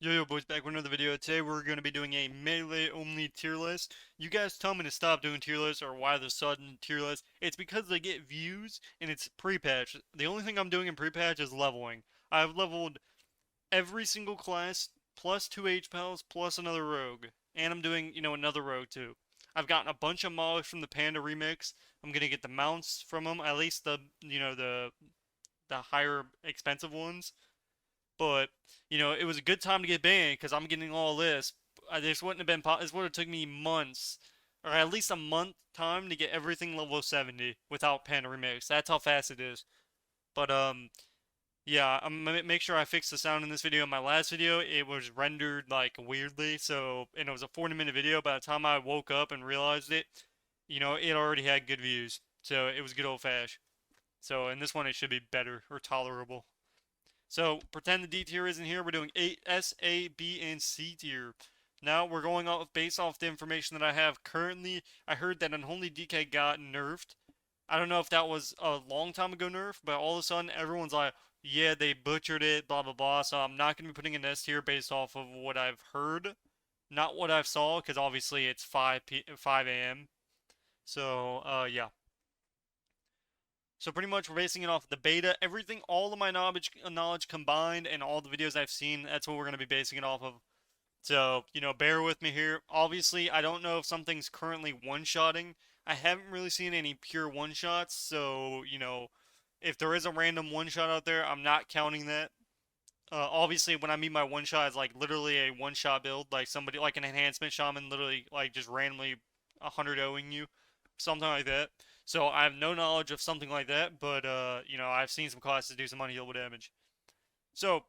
Yo boys, back with another video. Today we're going to be doing a melee only tier list. You guys tell me to stop doing tier lists or why the sudden tier list. It's because they get views and it's pre-patch. The only thing I'm doing in pre-patch is leveling. I've leveled every single class plus 2 H-Pals plus another rogue. And I'm doing, another rogue too. I've gotten a bunch of mods from the Panda remix. I'm going to get the mounts from them, at least the higher expensive ones. But it was a good time to get banned because I'm getting all this. This wouldn't have been. This would have took me months, or at least a month time to get everything level 70 without Panda Remix. That's how fast it is. But yeah, I'm gonna make sure I fix the sound in this video. In my last video, it was rendered like weirdly. And it was a 40-minute video. By the time I woke up and realized it, it already had good views. So it was good old fashioned. So in this one, it should be better or tolerable. So pretend the D tier isn't here. We're doing S, A, B, and C tier. Now we're going off based off the information that I have currently. I heard that Unholy DK got nerfed. I don't know if that was a long time ago nerf, but all of a sudden everyone's like, yeah, they butchered it, blah blah blah. So I'm not gonna be putting an S tier based off of what I've heard, not what I've saw, because obviously it's 5 a.m. So yeah. So pretty much we're basing it off the beta, everything, all of my knowledge combined, and all the videos I've seen. That's what we're gonna be basing it off of. So bear with me here. Obviously, I don't know if something's currently one-shotting. I haven't really seen any pure one-shots. So if there is a random one-shot out there, I'm not counting that. Obviously, when I mean by one-shot, it's like literally a one-shot build, like somebody like an enhancement shaman, literally like just randomly 100-0ing you, something like that. So I have no knowledge of something like that, but I've seen some classes do some unhealable damage. So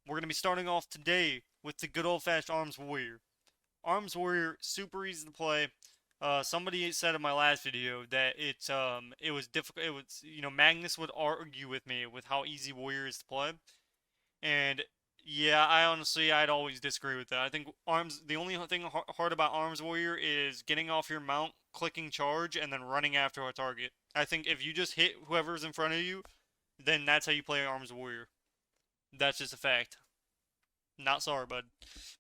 we're gonna be starting off today with the good old-fashioned Arms Warrior. Arms Warrior, super easy to play. Somebody said in my last video that it was difficult. It was Magnus would argue with me with how easy Warrior is to play, and yeah, I'd always disagree with that. I think the only thing hard about Arms Warrior is getting off your mount, clicking charge, and then running after a target. I think if you just hit whoever's in front of you, then that's how you play Arms Warrior. That's just a fact. Not sorry, bud.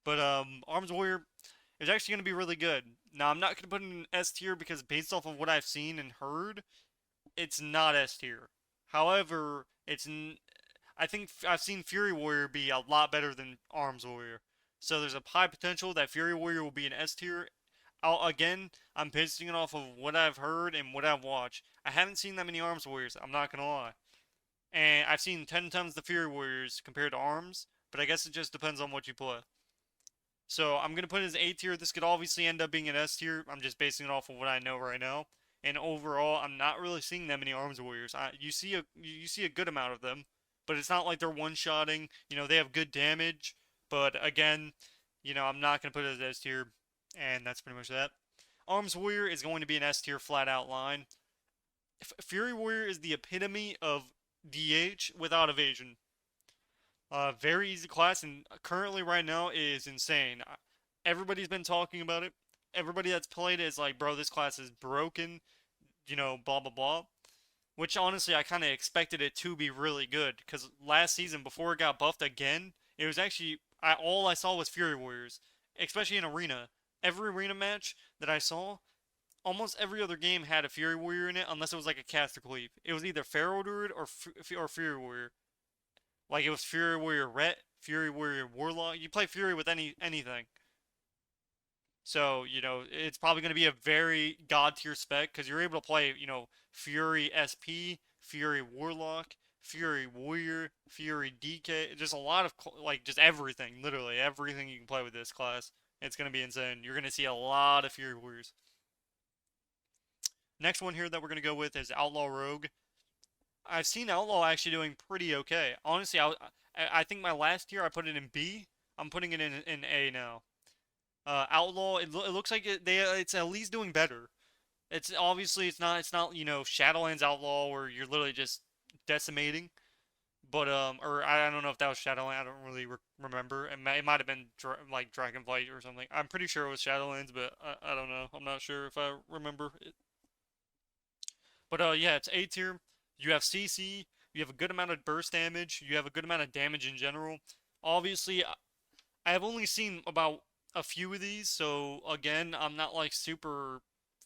But Arms Warrior is actually going to be really good. Now, I'm not going to put it in S tier because based off of what I've seen and heard, it's not S tier. However, I think I've seen Fury Warrior be a lot better than Arms Warrior. So there's a high potential that Fury Warrior will be an S tier. Again, I'm basing it off of what I've heard and what I've watched. I haven't seen that many Arms Warriors, I'm not gonna lie. And I've seen 10 times the Fury Warriors compared to Arms, but I guess it just depends on what you play. So I'm gonna put it as A tier. This could obviously end up being an S tier. I'm just basing it off of what I know right now. And overall, I'm not really seeing that many Arms Warriors. You see a good amount of them, but it's not like they're one-shotting. They have good damage, but again, I'm not gonna put it as S tier, and that's pretty much that. Arms Warrior is going to be an S tier flat out line. Fury Warrior is the epitome of DH without evasion. Very easy class, and currently right now is insane. Everybody's been talking about it. Everybody that's played it is like, bro, this class is broken. Blah blah blah. Which honestly, I kind of expected it to be really good because last season before it got buffed again, it was actually all I saw was Fury Warriors, especially in arena. Every arena match that I saw, almost every other game had a Fury Warrior in it, unless it was like a caster cleave. It was either Pharaoh Druid or Fury Warrior. Like it was Fury Warrior Ret, Fury Warrior Warlock. You play Fury with anything. So, it's probably going to be a very god tier spec because you're able to play, Fury SP, Fury Warlock, Fury Warrior, Fury DK. Just a lot of, like, just everything. Literally, everything you can play with this class. It's going to be insane. You're going to see a lot of Fury Warriors. Next one here that we're going to go with is Outlaw Rogue. I've seen Outlaw actually doing pretty okay. Honestly, I think my last tier I put it in B. I'm putting it in A now. Outlaw, it looks like it's at least doing better. It's obviously it's not Shadowlands Outlaw where you're literally just decimating. But or I don't know if that was Shadowlands. I don't really remember. It might have been like Dragonflight or something. I'm pretty sure it was Shadowlands, but I don't know. I'm not sure if I remember it. But yeah, it's A tier. You have CC. You have a good amount of burst damage. You have a good amount of damage in general. Obviously, I have only seen about a few of these, so again, I'm not like super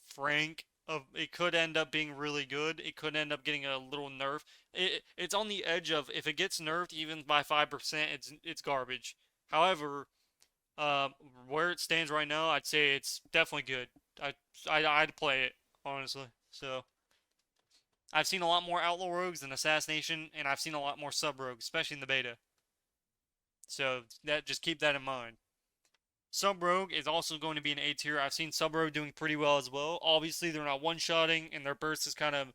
frank of it could end up being really good. It could end up getting a little nerf. It's on the edge of if it gets nerfed even by 5%, it's garbage. However, uh, where it stands right now, I'd say it's definitely good. I I'd play it honestly. So I've seen a lot more outlaw rogues than assassination, and I've seen a lot more sub rogues, especially in the beta. So that just keep that in mind. Sub Rogue is also going to be an A tier. I've seen Sub Rogue doing pretty well as well. Obviously, they're not one-shotting, and their burst is kind of,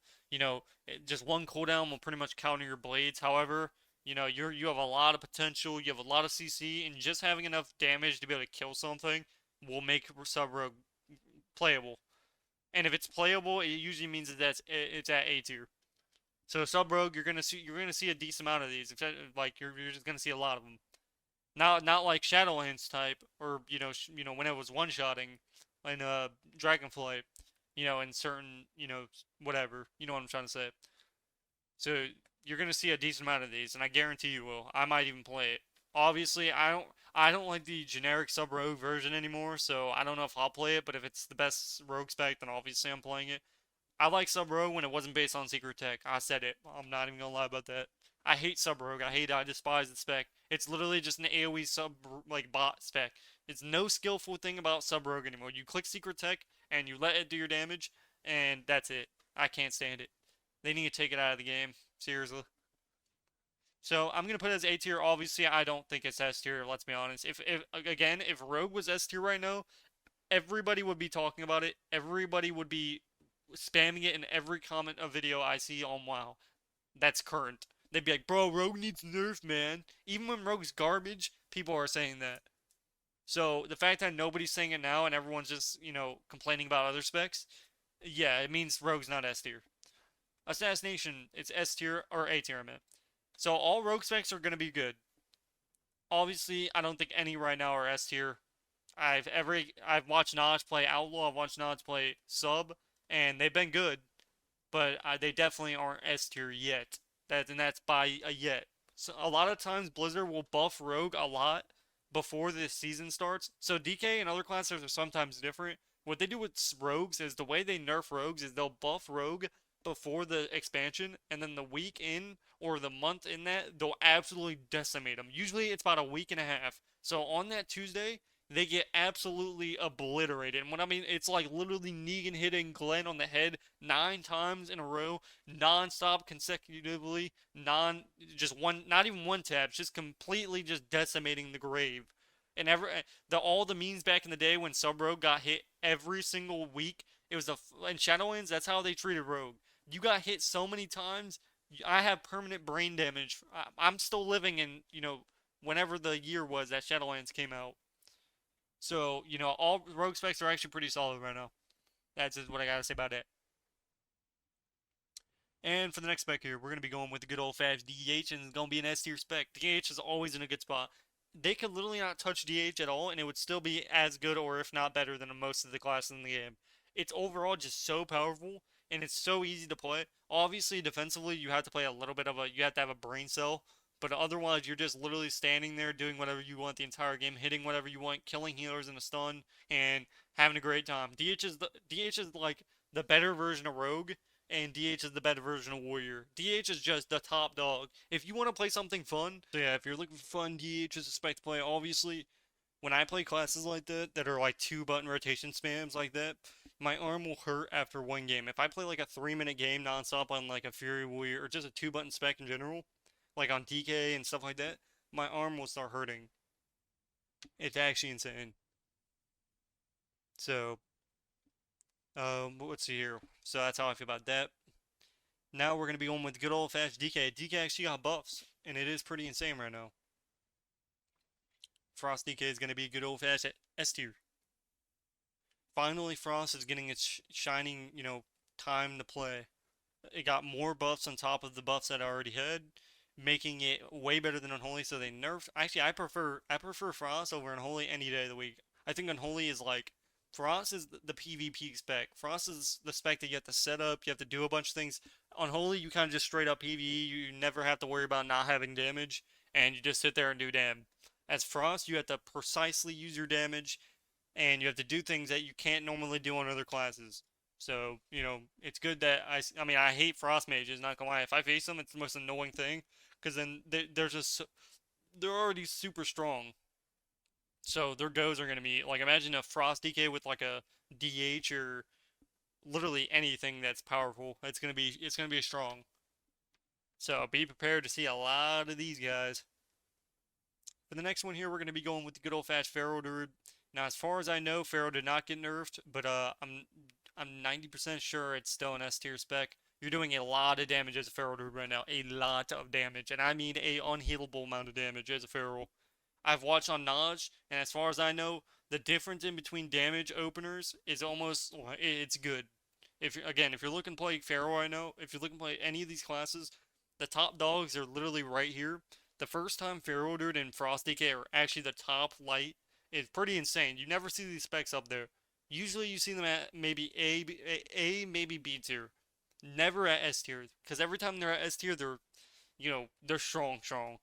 just one cooldown will pretty much counter your blades. However, you have a lot of potential, you have a lot of CC, and just having enough damage to be able to kill something will make Sub Rogue playable. And if it's playable, it usually means that it's at A tier. So Sub Rogue, you're gonna see a decent amount of these. Except, like you're just gonna see a lot of them. Not like Shadowlands type, or when it was one shotting in Dragonflight, in certain whatever, you know what I'm trying to say. So you're gonna see a decent amount of these, and I guarantee you will. I might even play it. Obviously, I don't like the generic sub rogue version anymore, so I don't know if I'll play it. But if it's the best rogue spec, then obviously I'm playing it. I like Sub Rogue when it wasn't based on Secret Tech. I said it. I'm not even gonna lie about that. I hate Sub Rogue. I despise the spec. It's literally just an AoE sub like bot spec. It's no skillful thing about Sub Rogue anymore. You click Secret Tech and you let it do your damage, and that's it. I can't stand it. They need to take it out of the game. Seriously. So I'm gonna put it as A tier. Obviously, I don't think it's S tier. Let's be honest. If Rogue was S tier right now, everybody would be talking about it. Everybody would be spamming it in every comment of video I see on WoW. That's current. They'd be like, bro, Rogue needs nerf, man. Even when Rogue's garbage, people are saying that. So the fact that nobody's saying it now and everyone's just, complaining about other specs, yeah, it means Rogue's not S tier. Assassination, it's S tier or A tier, I meant. So all Rogue specs are gonna be good. Obviously, I don't think any right now are S tier. I've watched Notch play Outlaw, I've watched Notch play Sub, and they've been good, but they definitely aren't S tier yet. That's by a yet. So a lot of times Blizzard will buff Rogue a lot before the season starts. So DK and other classes are sometimes different. What they do with rogues is the way they nerf rogues is they'll buff Rogue before the expansion, and then the week in or the month in that they'll absolutely decimate them. Usually it's about a week and a half. So on that Tuesday, they get absolutely obliterated. And what I mean, it's like literally Negan hitting Glenn on the head 9 times in a row, non-stop, consecutively, just one, not even one tap, just completely just decimating the grave. And all the memes back in the day when Sub Rogue got hit every single week, it was in Shadowlands. That's how they treated Rogue. You got hit so many times. I have permanent brain damage. I'm still living in whenever the year was that Shadowlands came out. So, all rogue specs are actually pretty solid right now. That's just what I gotta say about it. And for the next spec here, we're going to be going with the good old fashioned DH, and it's going to be an S tier spec. DH is always in a good spot. They could literally not touch DH at all, and it would still be as good or if not better than most of the classes in the game. It's overall just so powerful, and it's so easy to play. Obviously, defensively, you have to play you have to have a brain cell, but otherwise, you're just literally standing there doing whatever you want the entire game, hitting whatever you want, killing healers in a stun, and having a great time. DH is like the better version of Rogue, and DH is the better version of Warrior. DH is just the top dog. If you want to play something fun, so yeah, if you're looking for fun, DH is a spec to play. Obviously, when I play classes like that are like 2 button rotation spams like that, my arm will hurt after one game. If I play like a 3 minute game nonstop on like a Fury Warrior or just a 2 button spec in general, like on DK and stuff like that, my arm will start hurting. It's actually insane. So, let's see here. So that's how I feel about that. Now we're going to be going with good old fashioned DK. DK actually got buffs, and it is pretty insane right now. Frost DK is going to be good old fashioned S tier. Finally, Frost is getting its shining, time to play. It got more buffs on top of the buffs that I already had, making it way better than Unholy. So they nerfed. Actually, I prefer Frost over Unholy any day of the week. I think Unholy is like Frost is the PvP spec. Frost is the spec that you have to set up. You have to do a bunch of things. Unholy, you kind of just straight up PvE. You never have to worry about not having damage, and you just sit there and do damn. As Frost, you have to precisely use your damage, and you have to do things that you can't normally do on other classes. So, it's good that I mean, I hate Frost mages, not gonna lie. If I face them, it's the most annoying thing, because then they're just, they're already super strong. So their goes are gonna be, like, imagine a Frost DK with, like, a DH or literally anything that's powerful. It's gonna be strong. So be prepared to see a lot of these guys. For the next one here, we're going to be going with the good old-fashioned Pharaoh Druid. Now, as far as I know, Pharaoh did not get nerfed, but I'm 90% sure it's still an S tier spec. You're doing a lot of damage as a Pharaoh Druid right now. A lot of damage, and I mean a unhealable amount of damage as a Pharaoh. I've watched on Naj, and as far as I know, the difference in between damage openers is almost, it's good. If you're looking to play Pharaoh, I know, if you're looking to play any of these classes, the top dogs are literally right here. The first time Pharaoh Dude and Frost DK are actually the top light is pretty insane. You never see these specs up there. Usually you see them at maybe maybe B tier. Never at S tier. Because every time they're at S tier, they're strong, strong.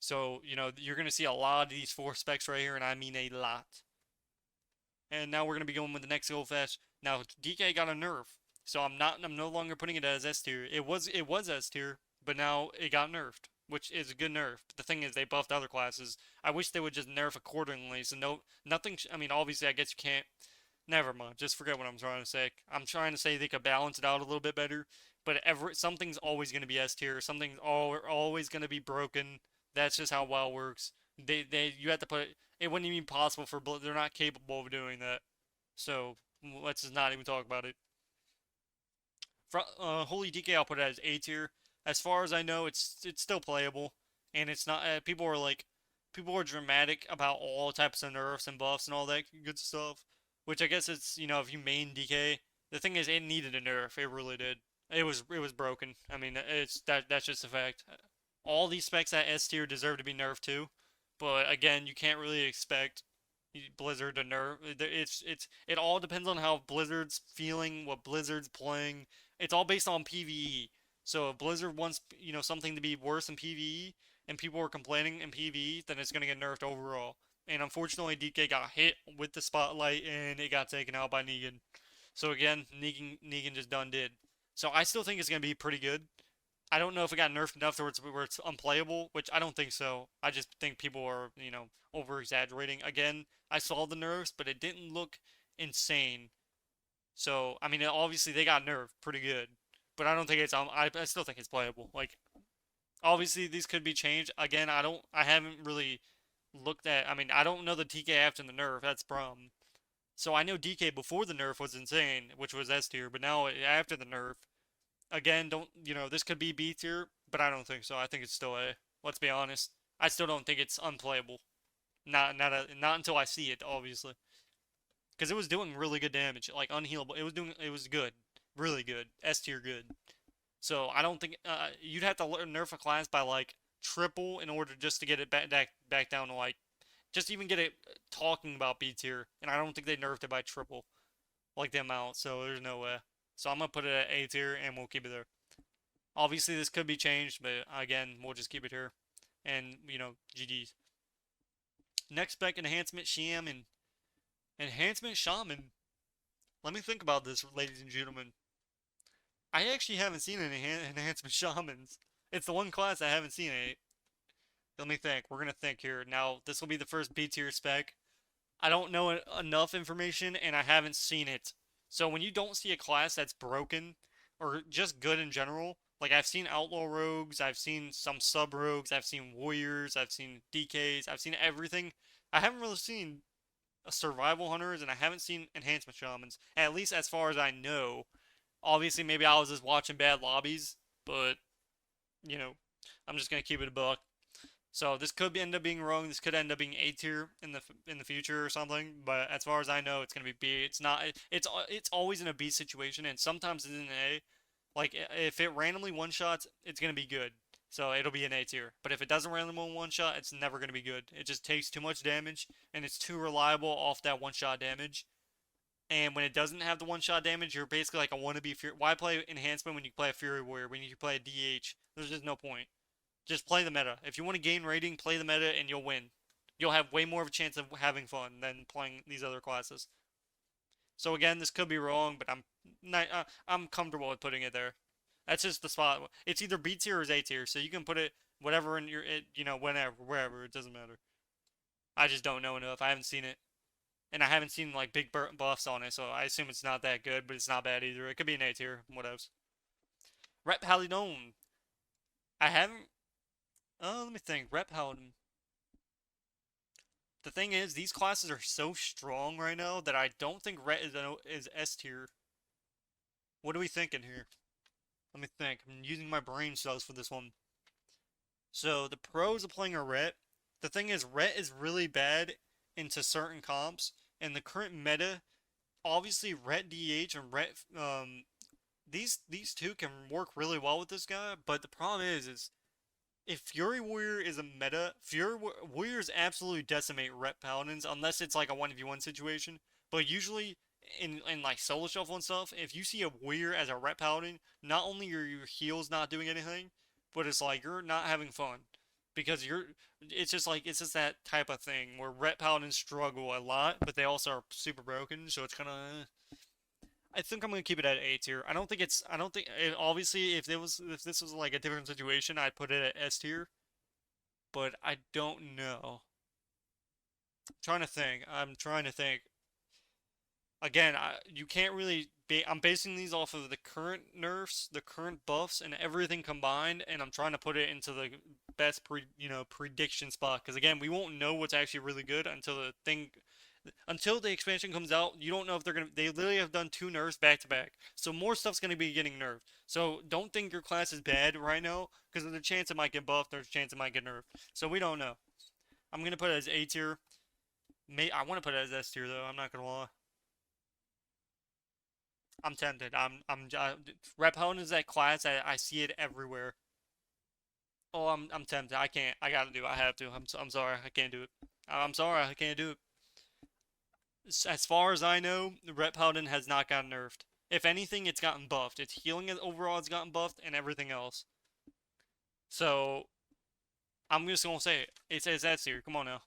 So, you're going to see a lot of these four specs right here, and I mean a lot. And now we're going to be going with the next gold fetch. Now, DK got a nerf. So I'm no longer putting it as S tier. It was S tier, but now it got nerfed, which is a good nerf. But the thing is, they buffed other classes. I wish they would just nerf accordingly. So nothing. I mean, obviously, I guess you can't. Never mind. Just forget what I'm trying to say. I'm trying to say they could balance it out a little bit better. But something's always going to be S tier. Something's always going to be broken. That's just how WoW works. You have to put it wouldn't even be possible for they're not capable of doing that. So let's just not even talk about it. Holy DK, I'll put it as A tier. As far as I know, it's still playable, and it's not. People are dramatic about all types of nerfs and buffs and all that good stuff. Which I guess it's if you main DK, the thing is it needed a nerf. It really did. It was broken. I mean that's just a fact. All these specs at S tier deserve to be nerfed too, but again, you can't really expect Blizzard to nerf. It all depends on how Blizzard's feeling, what Blizzard's playing. It's all based on PvE. So if Blizzard wants something to be worse in PvE, and people are complaining in PvE, then it's gonna get nerfed overall. And unfortunately, DK got hit with the spotlight, and it got taken out by Negan. So again, Negan just done did. So I still think it's gonna be pretty good. I don't know if it got nerfed enough where it's unplayable, which I don't think so. I just think people are, over exaggerating. Again, I saw the nerfs, but it didn't look insane. So, I mean, obviously they got nerfed pretty good, but I don't think it's I still think it's playable. Like, obviously these could be changed. Again, I haven't really looked at. I mean, I don't know the DK after the nerf. That's the problem. So I know DK before the nerf was insane, which was S tier, but now after the nerf, again, don't this could be B tier, but I don't think so. I think it's still A. Let's be honest. I still don't think it's unplayable. Not until I see it, obviously, because it was doing really good damage, like unhealable. It was good, really good, S tier good. So I don't think you'd have to nerf a class by like triple in order just to get it back down to like just even get it talking about B tier, and I don't think they nerfed it by triple like the amount. So there's no way. So I'm gonna put it at A tier, and we'll keep it there. Obviously, this could be changed, but again, we'll just keep it here. And GG's. Next spec, enhancement shaman. Enhancement shaman. Let me think about this, ladies and gentlemen. I actually haven't seen any enhancement shamans. It's the one class I haven't seen any. Let me think. We're gonna think here. Now, this will be the first B tier spec. I don't know enough information, and I haven't seen it. So when you don't see a class that's broken, or just good in general, like I've seen Outlaw Rogues, I've seen some Sub Rogues, I've seen Warriors, I've seen DKs, I've seen everything. I haven't really seen Survival Hunters, and I haven't seen Enhancement Shamans, at least as far as I know. Obviously, maybe I was just watching bad lobbies, but, you know, I'm just going to keep it a buck. So this could end up being wrong. This could end up being A tier in the future or something. But as far as I know, it's gonna be B. It's not. It's always in a B situation, and sometimes it's in A. Like if it randomly one shots, it's gonna be good. So it'll be an A tier. But if it doesn't randomly one shot, it's never gonna be good. It just takes too much damage, and it's too reliable off that one shot damage. And when it doesn't have the one shot damage, you're basically like a wannabe Fury. Why play enhancement when you play a Fury Warrior? When you play a DH, there's just no point. Just play the meta. If you want to gain rating, play the meta and you'll win. you'll have way more of a chance of having fun than playing these other classes. So again, this could be wrong, but I'm comfortable with putting it there. That's just the spot. It's either B tier or A tier, so you can put it whatever in your whenever, wherever, it doesn't matter. I just don't know enough. I haven't seen it, and I haven't seen like big buffs on it, so I assume it's not that good, but it's not bad either. It could be an A tier, what else? Rep Paladin. I haven't. Oh, let me think. Rep Paladin. The thing is, these classes are so strong right now that I don't think Ret is S tier. What are we thinking here? Let me think. I'm using my brain cells for this one. So the pros of playing a Ret. The thing is, Ret is really bad into certain comps, and the current meta, obviously Ret DH and Ret these two can work really well with this guy, but the problem is if Fury Warrior is a meta, Warriors absolutely decimate Rep Paladins unless it's like a 1v1 situation. But usually in like solo shuffle and stuff, if you see a Warrior as a Rep Paladin, not only are your heals not doing anything, but it's like you're not having fun. Because it's just that type of thing where Rep Paladins struggle a lot, but they also are super broken, so it's kind of I think I'm gonna keep it at A tier. I don't think it's. I don't think. Obviously, if this was like a different situation, I'd put it at S tier. But I don't know. I'm trying to think. I'm trying to think. Again, you can't really. I'm basing these off of the current nerfs, the current buffs, and everything combined, and I'm trying to put it into the best prediction spot. Because again, we won't know what's actually really good until the expansion comes out. You don't know if they're gonna. They literally have done 2 nerfs back to back, so more stuff's gonna be getting nerfed. So don't think your class is bad right now, because there's a chance it might get buffed. There's a chance it might get nerfed. So we don't know. I'm gonna put it as A tier. I want to put it as S tier though. I'm not gonna lie. I'm tempted. Rep Hone is that class. I see it everywhere. Oh, I'm tempted. I can't. I gotta do it. I have to. I'm sorry. I can't do it. I'm sorry. I can't do it. As far as I know, Rep Paladin has not gotten nerfed. If anything, it's gotten buffed. Its healing overall has gotten buffed, and everything else. So, I'm just gonna say it. It says that tier. Come on now.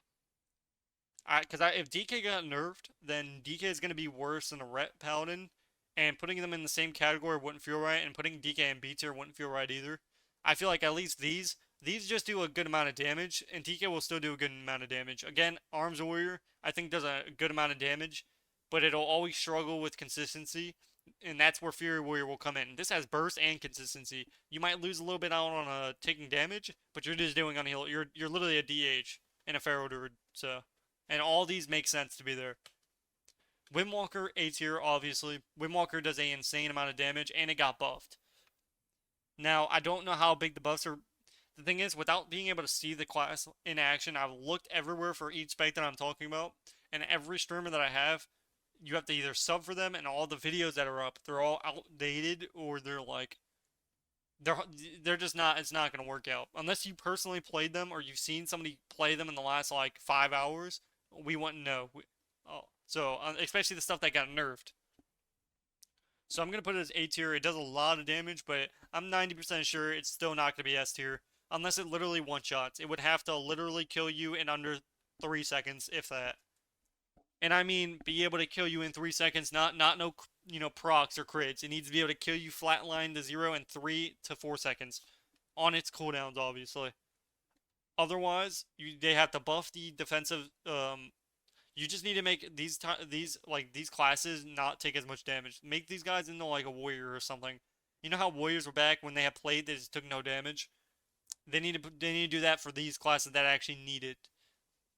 If DK got nerfed, then DK is gonna be worse than a Rep Paladin, and putting them in the same category wouldn't feel right, and putting DK in B tier wouldn't feel right either. I feel like at least these just do a good amount of damage, and DK will still do a good amount of damage. Again, Arms Warrior, I think does a good amount of damage, but it'll always struggle with consistency, and that's where Fury Warrior will come in. This has burst and consistency. You might lose a little bit out on taking damage, but you're just doing on heal. You're literally a DH and a Pharaoh Druid, so and all these make sense to be there. Windwalker A tier, obviously. Windwalker does an insane amount of damage, and it got buffed. Now, I don't know how big the buffs are. The thing is, without being able to see the class in action, I've looked everywhere for each spec that I'm talking about, and every streamer that I have, you have to either sub for them, and all the videos that are up, they're all outdated, or they're like, they're just not, it's not going to work out. Unless you personally played them, or you've seen somebody play them in the last, like, 5 hours, we wouldn't know. Especially the stuff that got nerfed. So I'm going to put it as A tier. It does a lot of damage, but I'm 90% sure it's still not going to be S tier. Unless it literally one-shots. It would have to literally kill you in under 3 seconds, if that. And I mean, be able to kill you in 3 seconds, not no, procs or crits. It needs to be able to kill you flatline to 0 in 3 to 4 seconds. On its cooldowns, obviously. Otherwise, they have to buff the defensive, you just need to make these classes not take as much damage. Make these guys into like a warrior or something. You know how warriors were back when they had played, they just took no damage. They need to do that for these classes that actually need it,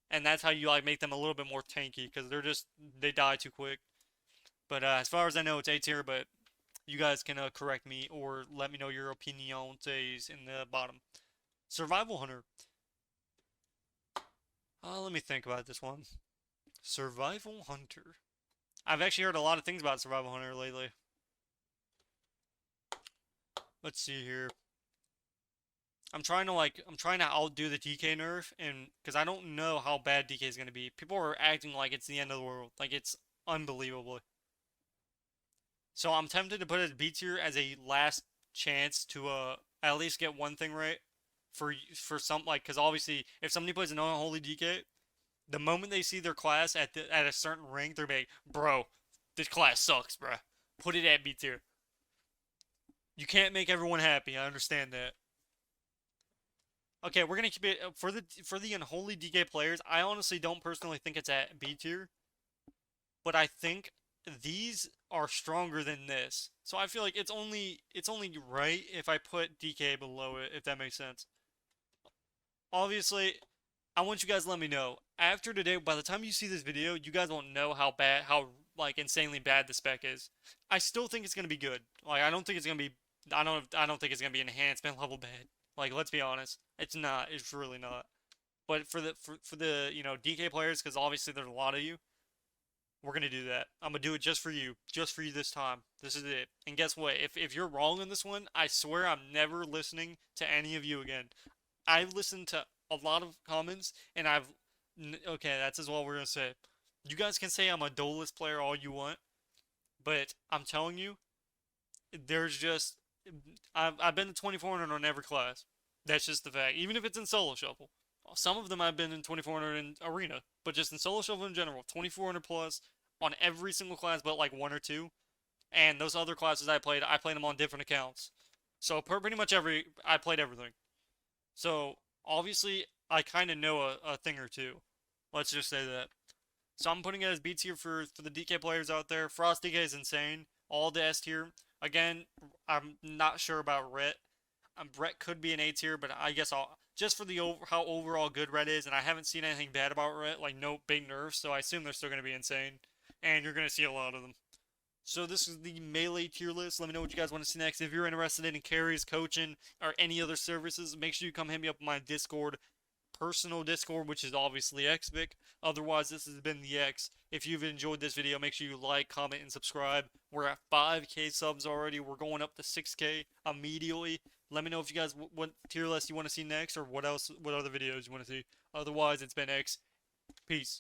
and that's how you like make them a little bit more tanky because they die too quick. But as far as I know, it's A tier. But you guys can correct me or let me know your opinions in the bottom. Survival Hunter. Let me think about this one. Survival Hunter. I've actually heard a lot of things about Survival Hunter lately. Let's see here. I'm trying to outdo the DK nerf, and because I don't know how bad DK is going to be. People are acting like it's the end of the world. Like it's unbelievable. So I'm tempted to put it as B tier as a last chance to at least get one thing right for some, like, because obviously if somebody plays an unholy DK, The moment they see their class at a certain rank, they're like, bro, this class sucks, bro. Put it at B tier. You can't make everyone happy. I understand that. Okay, we're gonna keep it for the unholy DK players. I honestly don't personally think it's at B tier, but I think these are stronger than this. So I feel like it's only right if I put DK below it, if that makes sense. Obviously, I want you guys to let me know after today. By the time you see this video, you guys won't know how like insanely bad the spec is. I still think it's gonna be good. Like I don't think it's gonna be. I don't think it's gonna be enhancement level bad. Like let's be honest, it's not. It's really not. But for the DK players, because obviously there's a lot of you, we're gonna do that. I'm gonna do it just for you this time. This is it. And guess what? If you're wrong on this one, I swear I'm never listening to any of you again. I've listened to a lot of comments, and okay, that's as well we're gonna say. You guys can say I'm a duelist player all you want, but I'm telling you, there's just I've been to 2400 on every class. That's just the fact. Even if it's in solo shuffle, some of them I've been in 2400 in arena, but just in solo shuffle in general, 2400 plus on every single class, but like one or two. And those other classes I played them on different accounts. So pretty much I played everything. So obviously, I kind of know a thing or two. Let's just say that. So I'm putting it as B tier for the DK players out there. Frost DK is insane. All the S tier. Again, I'm not sure about Rhett. Rhett could be an A tier, but I guess I'll just for how overall good Rhett is, and I haven't seen anything bad about Rhett, like no big nerfs, so I assume they're still going to be insane, and you're going to see a lot of them. So this is the melee tier list. Let me know what you guys want to see next. If you're interested in carries, coaching, or any other services, make sure you come hit me up on my Discord, personal Discord, which is obviously Xvic. Otherwise, this has been the X. If you've enjoyed this video, make sure you like, comment, and subscribe. We're at 5K subs already. We're going up to 6K immediately. Let me know if you guys what tier list you want to see next, or what other videos you want to see. Otherwise, it's been X. Peace.